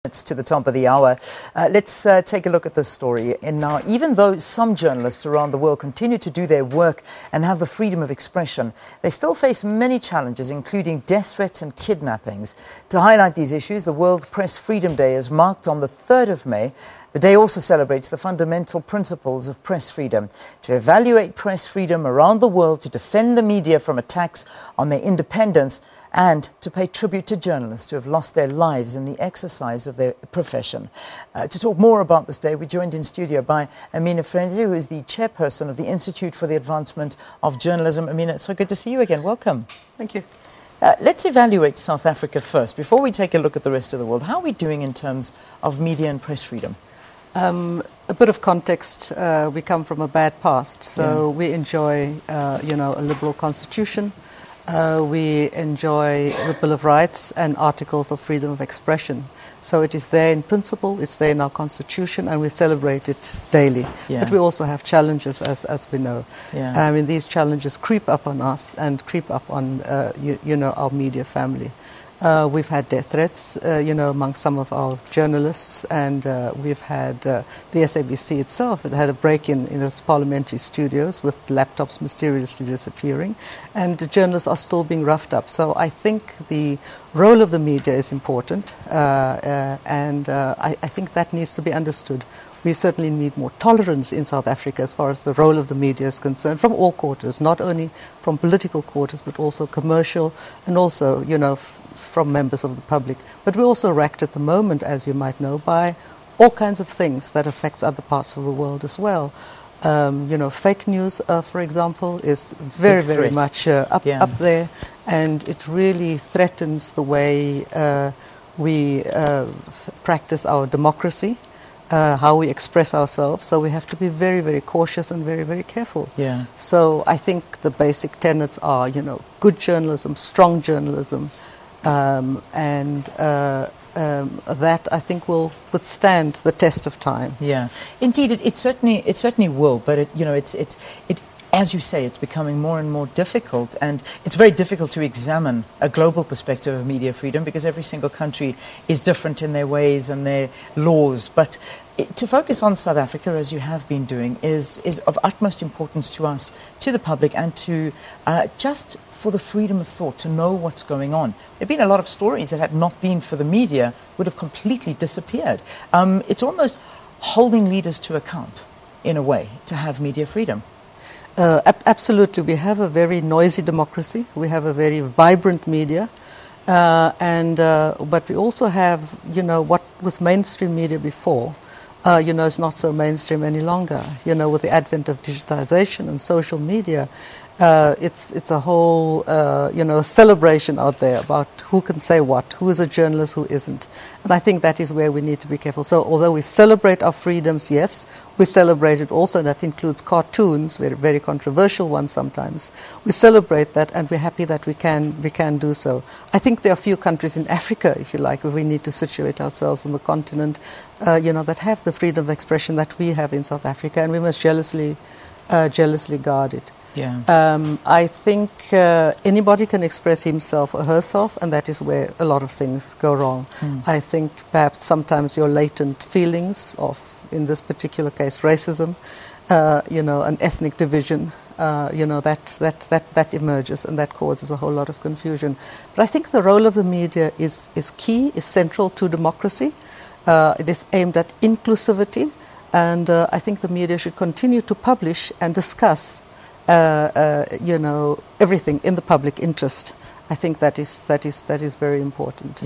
It's to the top of the hour. Let's take a look at this story. And now, even though some journalists around the world continue to do their work and have the freedom of expression, they still face many challenges, including death threats and kidnappings. To highlight these issues, the World Press Freedom Day is marked on the 3rd of May. The day also celebrates the fundamental principles of press freedom. To evaluate press freedom around the world, to defend the media from attacks on their independence, and to pay tribute to journalists who have lost their lives in the exercise of their profession. To talk more about this day, we're joined in studio by Amina Frense, who is the chairperson of the Institute for the Advancement of Journalism. Amina, it's so good to see you again. Welcome. Thank you. Let's evaluate South Africa first, before we take a look at the rest of the world. How are we doing in terms of media and press freedom? A bit of context, we come from a bad past, so we enjoy, a liberal constitution. We enjoy the Bill of Rights and articles of freedom of expression. So it is there in principle, it's there in our constitution, and we celebrate it daily. But we also have challenges, as we know. I mean, these challenges creep up on us and creep up on, our media family. We've had death threats, among some of our journalists, and we've had the SABC itself. It had a break-in in its parliamentary studios with laptops mysteriously disappearing, and the journalists are still being roughed up. So I think the role of the media is important, and I think that needs to be understood. We certainly need more tolerance in South Africa as far as the role of the media is concerned, from all quarters, not only from political quarters, but also commercial, and also, from members of the public. But we're also racked at the moment, as you might know, by all kinds of things that affects other parts of the world as well. Fake news, for example, is very much up there, and it really threatens the way we practice our democracy. How we express ourselves, so we have to be very, very cautious and very, very careful. So I think the basic tenets are, good journalism, strong journalism, and that I think will withstand the test of time. Indeed, it certainly will. But it as you say, it's becoming more and more difficult, and it's very difficult to examine a global perspective of media freedom because every single country is different in their ways and their laws. But to focus on South Africa, as you have been doing, is of utmost importance to us, to the public, and to just for the freedom of thought, to know what's going on. There have been a lot of stories that had not been for the media would have completely disappeared. It's almost holding leaders to account, in a way, to have media freedom. Absolutely. We have a very noisy democracy. We have a very vibrant media. But we also have, what was mainstream media before, is not so mainstream any longer. With the advent of digitization and social media, it's a whole, celebration out there about who can say what, who is a journalist, who isn't. And I think that is where we need to be careful. So although we celebrate our freedoms, yes, we celebrate it also. That includes cartoons, very controversial ones sometimes. We celebrate that, and we're happy that we can do so. I think there are a few countries in Africa, if you like, where we need to situate ourselves on the continent, that have the freedom of expression that we have in South Africa, and we must jealously guard it. I think anybody can express himself or herself, and that is where a lot of things go wrong. I think perhaps sometimes your latent feelings of, in this particular case, racism, an ethnic division, that emerges, and that causes a whole lot of confusion. But I think the role of the media is key, is central to democracy. It is aimed at inclusivity, and I think the media should continue to publish and discuss everything in the public interest. I think that is very important.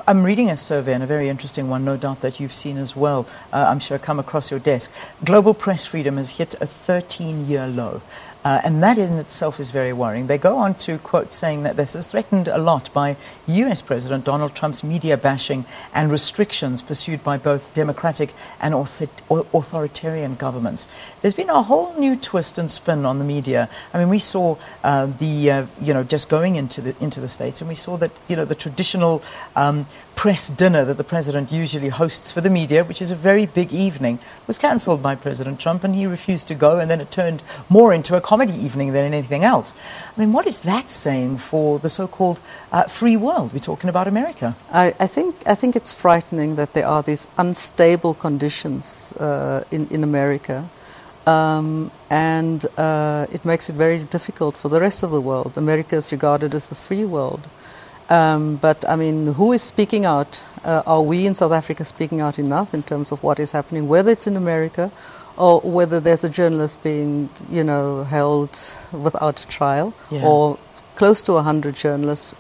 I'm reading a survey, and a very interesting one, no doubt, that you've seen as well. I'm sure come across your desk. Global press freedom has hit a 13-year low. And that in itself is very worrying. They go on to quote saying that this is threatened a lot by US President Donald Trump's media bashing and restrictions pursued by both democratic and authoritarian governments. There's been a whole new twist and spin on the media. I mean, we saw just going into the States, and we saw that, the traditional press dinner that the president usually hosts for the media, which is a very big evening, was cancelled by President Trump, and he refused to go, and then it turned more into a comedy evening than anything else. I mean, what is that saying for the so-called free world? We're talking about America. I think it's frightening that there are these unstable conditions in America. And it makes it very difficult for the rest of the world. America is regarded as the free world. But I mean, who is speaking out? Are we in South Africa speaking out enough in terms of what is happening, whether it's in America or whether there's a journalist being, held without trial, or close to 100 journalists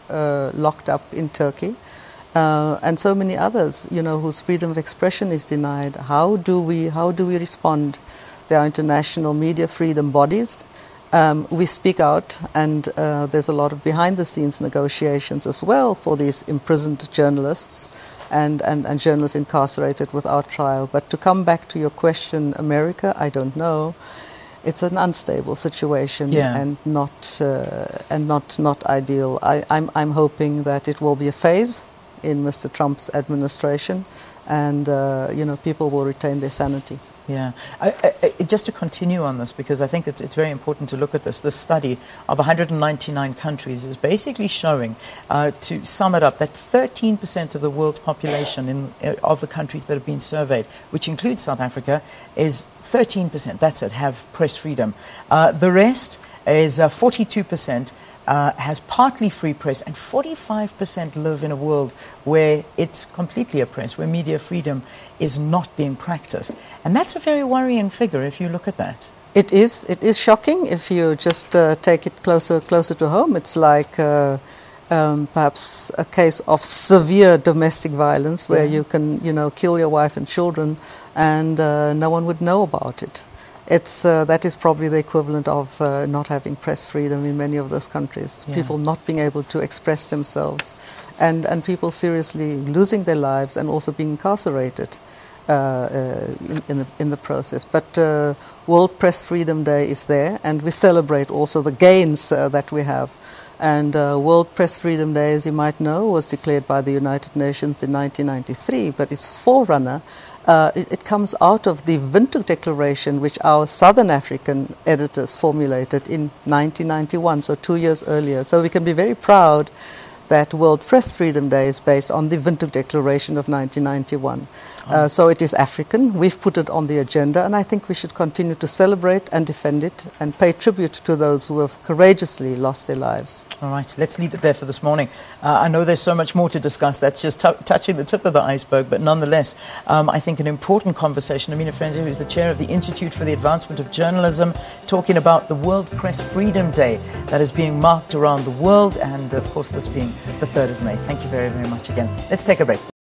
locked up in Turkey, and so many others, whose freedom of expression is denied. How do we respond? There are international media freedom bodies. We speak out, and there's a lot of behind-the-scenes negotiations as well for these imprisoned journalists and journalists incarcerated without trial. But to come back to your question, America, I don't know. It's an unstable situation, and not ideal. I'm hoping that it will be a phase in Mr. Trump's administration, and people will retain their sanity. Yeah. Just to continue on this, because I think it's very important to look at this. This study of 199 countries is basically showing, to sum it up, that 13% of the world's population of the countries that have been surveyed, which includes South Africa, is 13%, that's it, have press freedom. The rest is 42%. Has partly free press, and 45% live in a world where it's completely oppressed, where media freedom is not being practiced. And that's a very worrying figure if you look at that. It is shocking if you just take it closer to home. It's like perhaps a case of severe domestic violence where you can, kill your wife and children and no one would know about it. That is probably the equivalent of not having press freedom in many of those countries. People not being able to express themselves, and people seriously losing their lives and also being incarcerated in the process. But World Press Freedom Day is there, and we celebrate also the gains that we have. And World Press Freedom Day, as you might know, was declared by the United Nations in 1993, but its forerunner, it comes out of the Windhoek Declaration, which our Southern African editors formulated in 1991, so 2 years earlier. So we can be very proud that World Press Freedom Day is based on the Windhoek Declaration of 1991. So it is African. We've put it on the agenda, and I think we should continue to celebrate and defend it and pay tribute to those who have courageously lost their lives. All right, let's leave it there for this morning. I know there's so much more to discuss. That's just touching the tip of the iceberg, but nonetheless, I think an important conversation. Amina Frense, who is the chair of the Institute for the Advancement of Journalism, talking about the World Press Freedom Day that is being marked around the world, and of course this being the 3rd of May. Thank you very, very much again. Let's take a break.